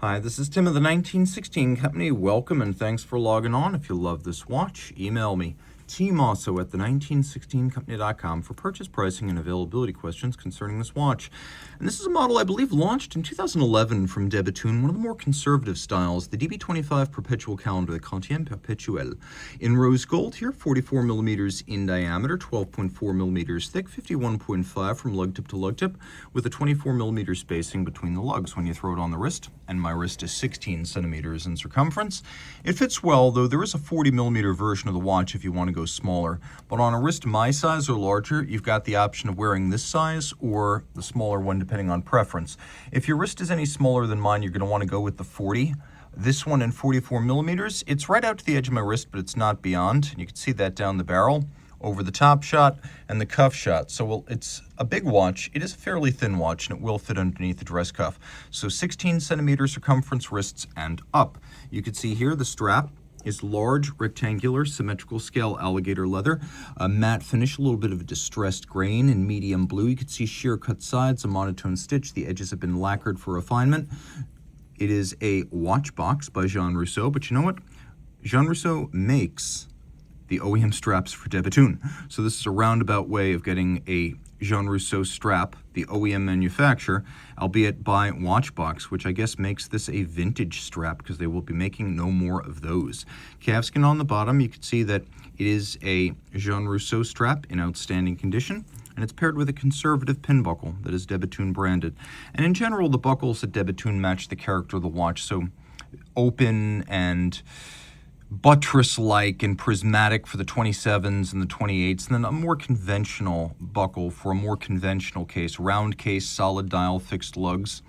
Hi, this is Tim of the 1916 Company. Welcome and thanks for logging on. If you love this watch, email me, Team Mosso at the1916company.com for purchase pricing and availability questions concerning this watch. And this is a model I believe launched in 2011 from de Bethune, one of the more conservative styles, the DB25 Perpetual Calendar, the Quantième Perpetuel. In rose gold here, 44 millimeters in diameter, 12.4 millimeters thick, 51.5 from lug tip to lug tip, with a 24 millimeter spacing between the lugs when you throw it on the wrist. And my wrist is 16 centimeters in circumference. It fits well, though there is a 40 millimeter version of the watch if you want to go smaller. But on a wrist my size or larger, you've got the option of wearing this size or the smaller one depending on preference. If your wrist is any smaller than mine, you're going to want to go with the 40. This one in 44 millimeters, it's right out to the edge of my wrist, but it's not beyond. And you can see that down the barrel, over the top shot, and the cuff shot. So it's a big watch. It is a fairly thin watch, and it will fit underneath the dress cuff. So 16 centimeter circumference wrists and up. You can see here the strap is large, rectangular, symmetrical scale alligator leather, a matte finish, a little bit of a distressed grain in medium blue. You can see sheer cut sides, a monotone stitch. The edges have been lacquered for refinement. It is a watch box by Jean Rousseau, but you know what? Jean Rousseau makes the OEM straps for de Bethune. So this is a roundabout way of getting a Jean Rousseau strap, the OEM manufacturer, albeit by Watchbox, which I guess makes this a vintage strap because they will be making no more of those. Calfskin on the bottom, you can see that it is a Jean Rousseau strap in outstanding condition, and it's paired with a conservative pin buckle that is de Bethune branded. And in general, the buckles at de Bethune match the character of the watch, so open and buttress-like and prismatic for the 27s and the 28s, and then a more conventional buckle for a more conventional case, round case, solid dial, fixed lugs.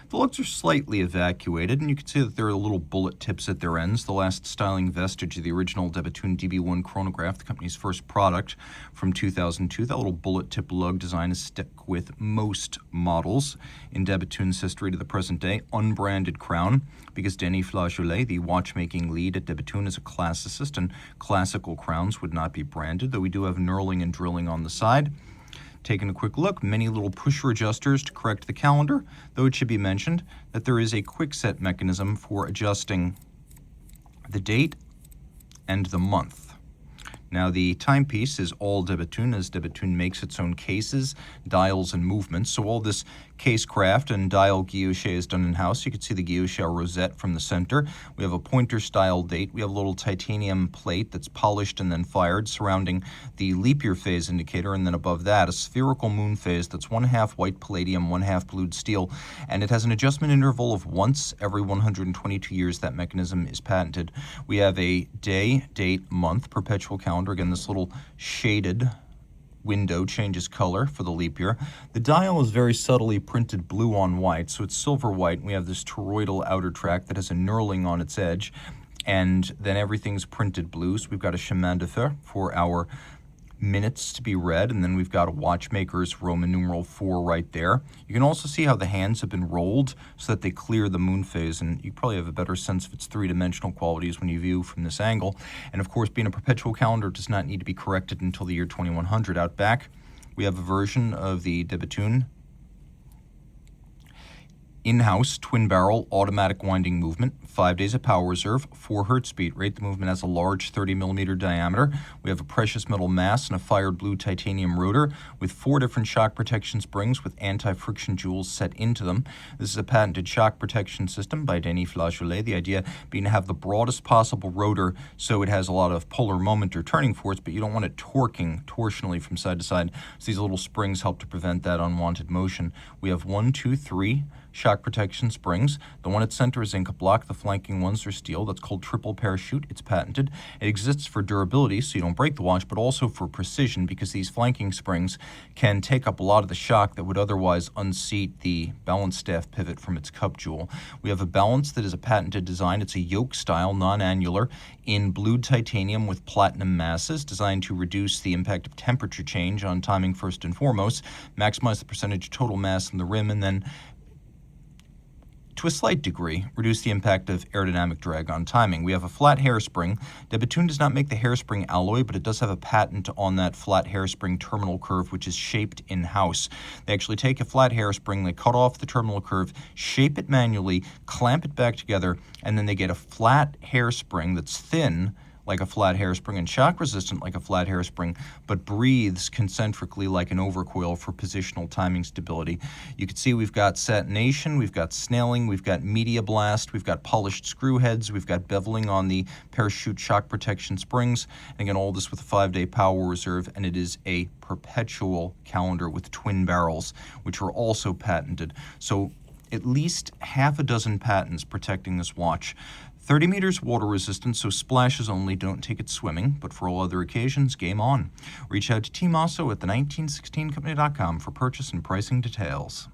The lugs are slightly evacuated, and you can see that there are little bullet tips at their ends, the last styling vestige of the original de Bethune DB1 chronograph, the company's first product from 2002. That little bullet tip lug design is stuck with most models in de Bethune's history to the present day. Unbranded crown, because Denis Flageolet, the watchmaking lead at de Bethune, is a classicist, and classical crowns would not be branded, though we do have knurling and drilling on the side. Taking a quick look, many little pusher adjusters to correct the calendar, though it should be mentioned that there is a quick set mechanism for adjusting the date and the month. Now, the timepiece is all de Bethune, as de Bethune makes its own cases, dials, and movements. So all this case craft and dial guilloche is done in-house. You can see the guilloche rosette from the center. We have a pointer-style date. We have a little titanium plate that's polished and then fired surrounding the leap year phase indicator, and then above that, a spherical moon phase that's 1/2 white palladium, 1/2 blued steel, and it has an adjustment interval of once every 122 years. That mechanism is patented. We have a day, date, month, perpetual calendar. Again, this little shaded window changes color for the leap year. The dial is very subtly printed blue on white, so it's silver white. We have this toroidal outer track that has a knurling on its edge, and then everything's printed blue. So we've got a chemin de fer for our minutes to be read, and then we've got a watchmaker's Roman numeral 4 right there. You can also see how the hands have been rolled so that they clear the moon phase, and you probably have a better sense of its three-dimensional qualities when you view from this angle. And of course, being a perpetual calendar, does not need to be corrected until the year 2100. Out back, we have a version of the de Bethune in-house twin-barrel automatic winding movement, 5 days of power reserve, 4 hertz beat rate. The movement has a large 30 millimeter diameter. We have a precious metal mass and a fired blue titanium rotor with 4 different shock protection springs with anti-friction jewels set into them. This is a patented shock protection system by Denis Flageolet. The idea being to have the broadest possible rotor so it has a lot of polar moment or turning force, but you don't want it torquing torsionally from side to side. So these little springs help to prevent that unwanted motion. We have 1, 2, 3 shock protection springs. The one at center is Inca block. The flanking ones are steel. That's called triple parachute. It's patented. It exists for durability, so you don't break the watch, but also for precision, because these flanking springs can take up a lot of the shock that would otherwise unseat the balance staff pivot from its cup jewel. We have a balance that is a patented design. It's a yoke style, non-annular, in blued titanium with platinum masses, designed to reduce the impact of temperature change on timing first and foremost, maximize the percentage of total mass in the rim, and then to a slight degree, reduce the impact of aerodynamic drag on timing. We have a flat hairspring. Bethune does not make the hairspring alloy, but it does have a patent on that flat hairspring terminal curve, which is shaped in-house. They actually take a flat hairspring, they cut off the terminal curve, shape it manually, clamp it back together, and then they get a flat hairspring that's thin, like a flat hairspring, and shock resistant like a flat hairspring, but breathes concentrically like an overcoil for positional timing stability. You can see we've got satination, we've got snailing, we've got media blast, we've got polished screw heads, we've got beveling on the parachute shock protection springs, and again, all this with a 5-day power reserve, and it is a perpetual calendar with twin barrels, which are also patented. So at least half a dozen patents protecting this watch. 30 meters water resistant, so splashes only, don't take it swimming, but for all other occasions, game on. Reach out to Team Mosso at the 1916company.com for purchase and pricing details.